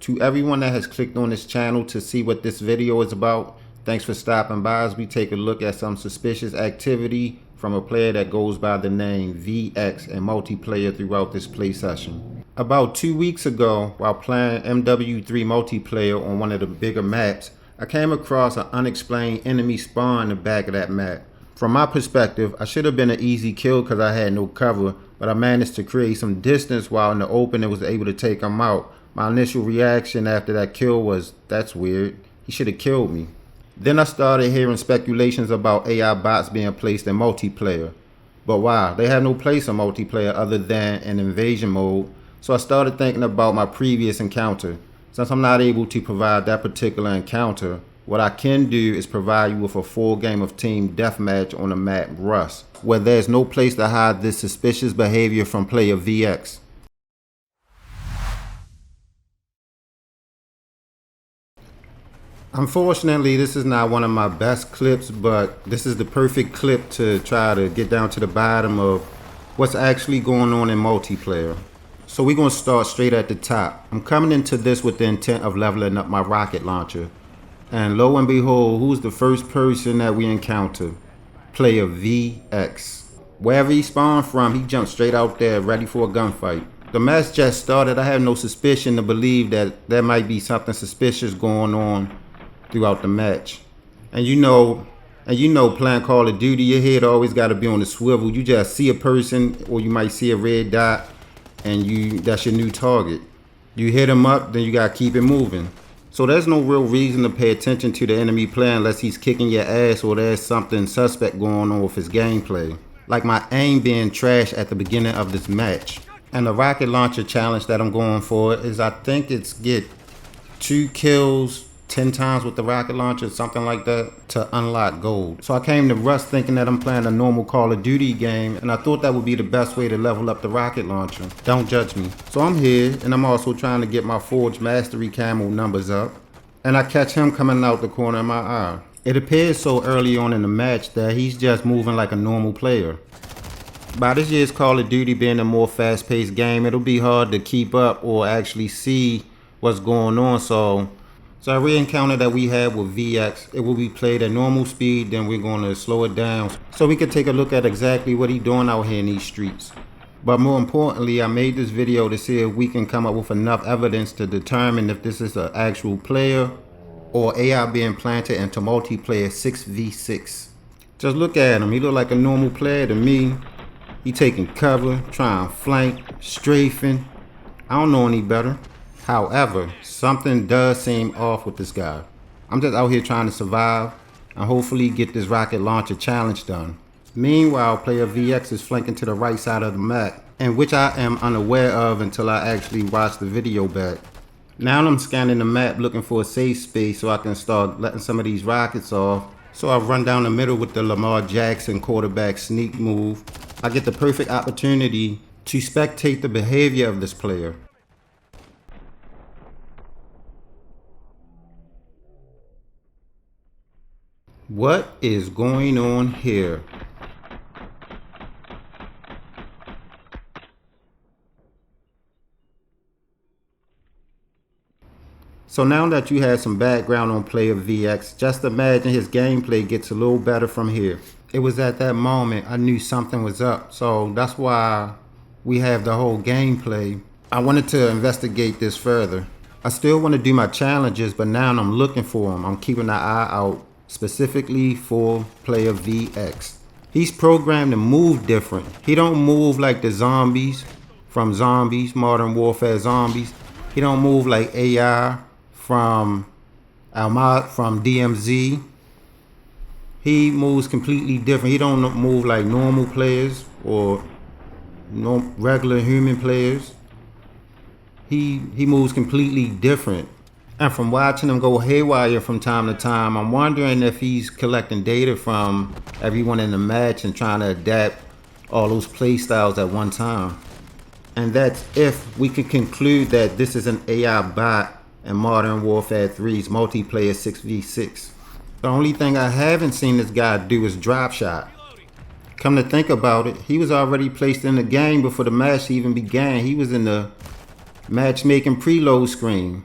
To everyone that has clicked on this channel to see what this video is about, thanks for stopping by as we take a look at some suspicious activity from a player that goes by the name VX in multiplayer throughout this play session. About 2 weeks ago, while playing MW3 multiplayer on one of the bigger maps, I came across an unexplained enemy spawn in the back of that map. From my perspective, I should have been an easy kill because I had no cover, but I managed to create some distance while in the open and was able to take him out. My initial reaction after that kill was, that's weird, he should have killed me. Then I started hearing speculations about AI bots being placed in multiplayer. But why? They have no place in multiplayer other than in invasion mode. So I started thinking about my previous encounter. Since I'm not able to provide that particular encounter, what I can do is provide you with a full game of team deathmatch on the map Rust, where there's no place to hide this suspicious behavior from player VX. Unfortunately, this is not one of my best clips, but this is the perfect clip to try to get down to the bottom of what's actually going on in multiplayer. So we're going to start straight at the top. I'm coming into this with the intent of leveling up my rocket launcher. And lo and behold, who's the first person that we encounter? Player VX. Wherever he spawned from, he jumped straight out there ready for a gunfight. The match just started. I have no suspicion to believe that there might be something suspicious going on throughout the match. And you know playing Call of Duty, your head always got to be on the swivel. You just see a person or you might see a red dot and that's your new target. You hit him up, then you got to keep it moving. So there's no real reason to pay attention to the enemy player unless he's kicking your ass or there's something suspect going on with his gameplay. Like my aim being trash at the beginning of this match. And the rocket launcher challenge that I'm going for is, I think it's get 2 kills 10 times with the rocket launcher, something like that, to unlock gold. So I came to Rust thinking that I'm playing a normal Call of Duty game, and I thought that would be the best way to level up the rocket launcher. Don't judge me. So I'm here, and I'm also trying to get my Forge Mastery camo numbers up, and I catch him coming out the corner of my eye. It appears so early on in the match that he's just moving like a normal player. By this year's Call of Duty being a more fast-paced game, it'll be hard to keep up or actually see what's going on, so every encounter that we have with VX, it will be played at normal speed, then we're going to slow it down so we can take a look at exactly what he's doing out here in these streets. But more importantly, I made this video to see if we can come up with enough evidence to determine if this is an actual player or AI being planted into multiplayer 6v6. Just look at him, he look like a normal player to me. He taking cover, trying to flank, strafing. I don't know any better. However, something does seem off with this guy. I'm just out here trying to survive and hopefully get this rocket launcher challenge done. Meanwhile, player VX is flanking to the right side of the map, and which I am unaware of until I actually watch the video back. Now I'm scanning the map looking for a safe space so I can start letting some of these rockets off. So I run down the middle with the Lamar Jackson quarterback sneak move. I get the perfect opportunity to spectate the behavior of this player. What is going on here? So now that you have some background on player VX, just imagine his gameplay gets a little better from here. It was at that moment I knew something was up, so that's why we have the whole gameplay. I wanted to investigate this further. I still want to do my challenges, but now I'm looking for him. I'm keeping an eye out specifically for player VX. He's programmed to move different. He don't move like the zombies from Zombies, Modern Warfare Zombies. He don't move like AI from DMZ. He moves completely different. He don't move like normal players or regular human players. He moves completely different. And from watching him go haywire from time to time, I'm wondering if he's collecting data from everyone in the match and trying to adapt all those play styles at one time. And that's if we can conclude that this is an AI bot in Modern Warfare 3's multiplayer 6v6. The only thing I haven't seen this guy do is drop shot. Come to think about it, he was already placed in the game before the match even began. He was in the matchmaking preload screen.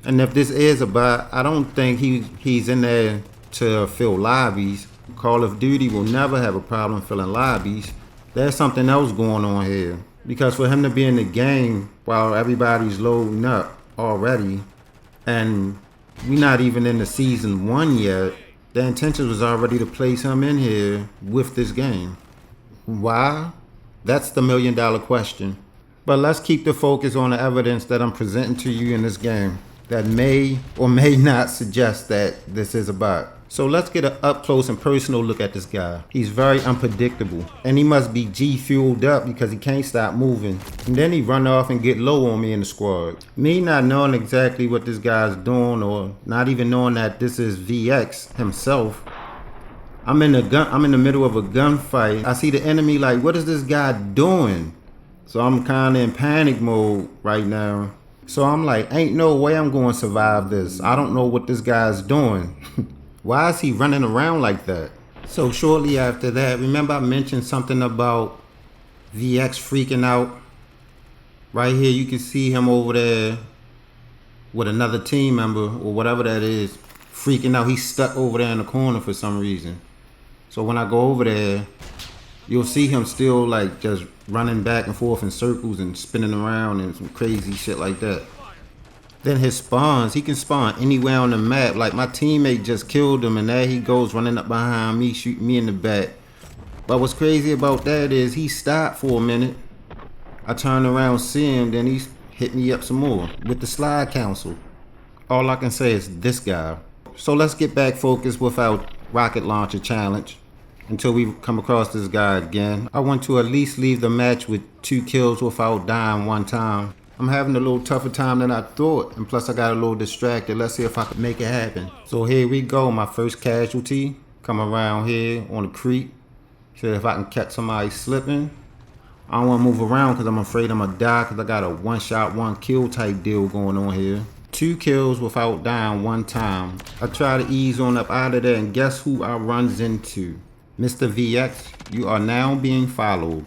And if this is a bot, I don't think he's in there to fill lobbies. Call of Duty will never have a problem filling lobbies. There's something else going on here. Because for him to be in the game while everybody's loading up already, and we're not even in the season 1 yet, the intention was already to place him in here with this game. Why? That's the $1 million question. But let's keep the focus on the evidence that I'm presenting to you in this game that may or may not suggest that this is a bot. So let's get an up close and personal look at this guy. He's very unpredictable, and he must be G fueled up because he can't stop moving. And then he run off and get low on me in the squad. Me not knowing exactly what this guy's doing, or not even knowing that this is VX himself. I'm in the middle of a gunfight. I see the enemy like, what is this guy doing? So I'm kind of in panic mode right now. So I'm like, ain't no way I'm going to survive this. I don't know what this guy's doing. Why is he running around like that? So shortly after that, remember I mentioned something about VX freaking out? Right here, you can see him over there with another team member or whatever that is, freaking out. He's stuck over there in the corner for some reason. So when I go over there, you'll see him still like just running back and forth in circles and spinning around and some crazy shit like that. Then his spawns, he can spawn anywhere on the map. Like my teammate just killed him and there he goes running up behind me, shooting me in the back. But what's crazy about that is he stopped for a minute. I turned around, see him, then he hit me up some more with the slide council. All I can say is this guy. So let's get back focused with our rocket launcher challenge until we come across this guy again. I want to at least leave the match with 2 kills without dying one time. I'm having a little tougher time than I thought, and plus I got a little distracted. Let's see if I can make it happen. So here we go, my first casualty. Come around here on the creek. See if I can catch somebody slipping. I don't want to move around because I'm afraid I'm going to die because I got a 1-shot, 1-kill type deal going on here. 2 kills without dying one time. I try to ease on up out of there, and guess who I runs into? Mr. VX, you are now being followed.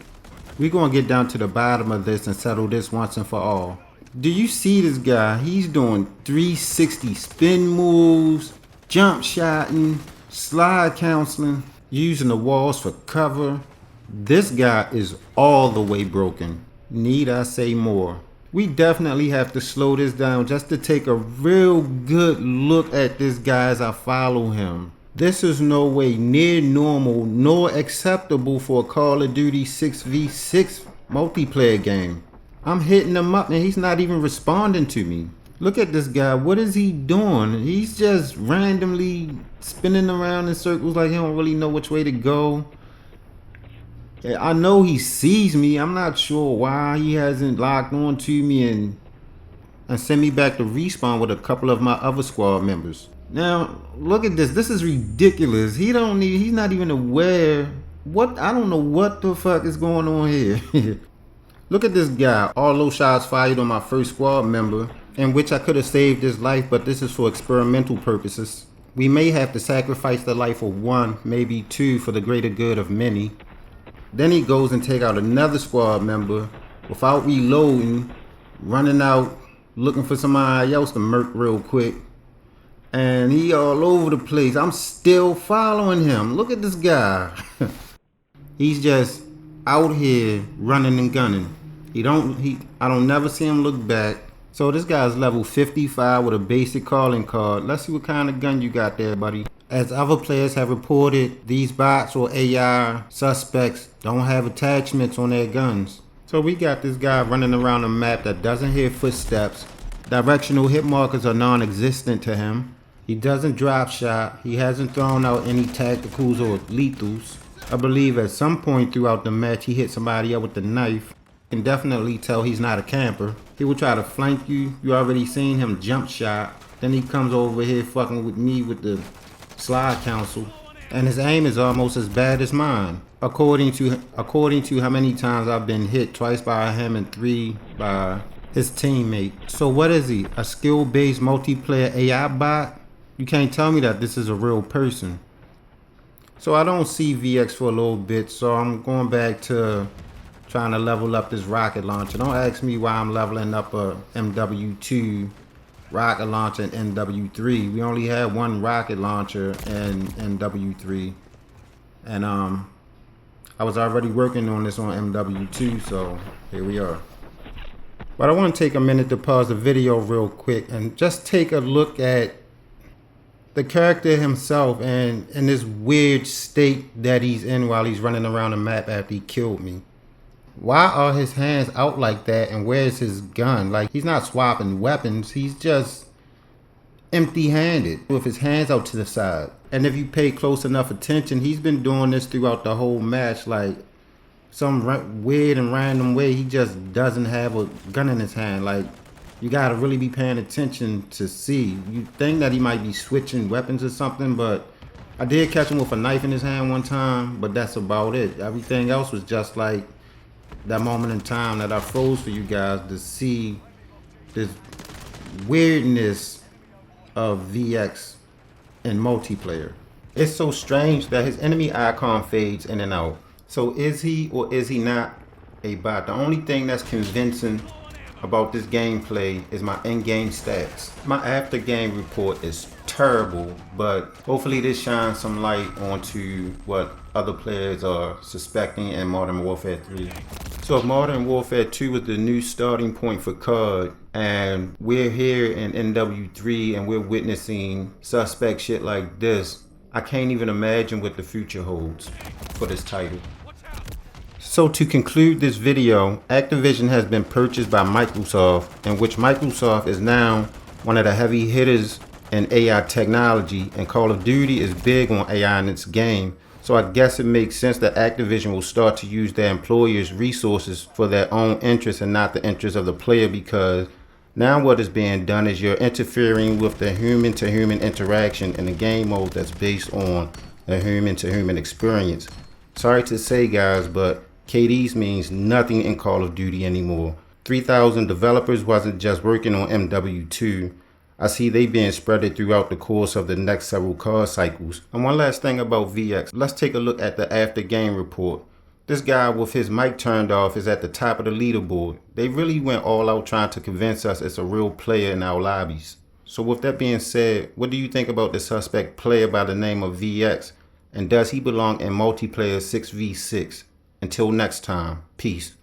We're going to get down to the bottom of this and settle this once and for all. Do you see this guy? He's doing 360 spin moves, jump shotting, slide counseling, using the walls for cover. This guy is all the way broken. Need I say more? We definitely have to slow this down just to take a real good look at this guy as I follow him. This is no way near normal nor acceptable for a Call of Duty 6v6 multiplayer game. I'm hitting him up and he's not even responding to me. Look at this guy. What is he doing? He's just randomly spinning around in circles like he don't really know which way to go. I know he sees me. I'm not sure why he hasn't locked on to me and sent me back to respawn with a couple of my other squad members. Now, look at this. This is ridiculous. He's not even aware. I don't know what the fuck is going on here. Look at this guy. All those shots fired on my first squad member, in which I could have saved his life, but this is for experimental purposes. We may have to sacrifice the life of 1, maybe 2 for the greater good of many. Then he goes and take out another squad member without reloading, running out, looking for somebody else to murk real quick. And he all over the place. I'm still following him. Look at this guy. He's just out here running and gunning. I don't never see him look back. So this guy's level 55 with a basic calling card. Let's see what kind of gun you got there, buddy. As other players have reported, these bots or AI suspects don't have attachments on their guns. So we got this guy running around a map that doesn't hear footsteps. Directional hit markers are non-existent to him. He doesn't drop shot. He hasn't thrown out any tacticals or lethals. I believe at some point throughout the match he hit somebody up with the knife. You can definitely tell he's not a camper. He will try to flank you. You already seen him jump shot. Then he comes over here fucking with me with the slide council. And his aim is almost as bad as mine. According to how many times I've been hit, twice by him and 3 by his teammate. So what is he? A skill-based multiplayer AI bot? You can't tell me that this is a real person. So I don't see VX for a little bit, so I'm going back to trying to level up this rocket launcher. Don't ask me why I'm leveling up a MW3 rocket launcher in MW3. We only had one rocket launcher in MW3, and I was already working on this on MW2, so here we are. But I want to take a minute to pause the video real quick and just take a look at the character himself and in this weird state that he's in while he's running around the map after he killed me. Why are his hands out like that, and where's his gun? Like, he's not swapping weapons, he's just empty-handed with his hands out to the side. And if you pay close enough attention, he's been doing this throughout the whole match, like some weird and random way. He just doesn't have a gun in his hand. Like, you gotta really be paying attention to see. You think that he might be switching weapons or something, but I did catch him with a knife in his hand one time, but that's about it. Everything else was just like that moment in time that I froze for you guys to see this weirdness of VX in multiplayer. It's so strange that his enemy icon fades in and out. So is he or is he not a bot? The only thing that's convincing about this gameplay is my in-game stats. My after game report is terrible, but hopefully this shines some light onto what other players are suspecting in Modern Warfare 3. So if Modern Warfare 2 was the new starting point for COD, and we're here in MW3 and we're witnessing suspect shit like this, I can't even imagine what the future holds for this title. So to conclude this video, Activision has been purchased by Microsoft, in which Microsoft is now one of the heavy hitters in AI technology, and Call of Duty is big on AI in its game. So I guess it makes sense that Activision will start to use their employers' resources for their own interests and not the interests of the player, because now what is being done is you're interfering with the human-to-human interaction in a game mode that's based on a human-to-human experience. Sorry to say, guys, but KDs means nothing in Call of Duty anymore. 3,000 developers wasn't just working on MW2. I see they being spreaded throughout the course of the next several card cycles. And one last thing about VX, let's take a look at the after game report. This guy with his mic turned off is at the top of the leaderboard. They really went all out trying to convince us it's a real player in our lobbies. So with that being said, what do you think about the suspect player by the name of VX? And does he belong in multiplayer 6v6? Until next time, peace.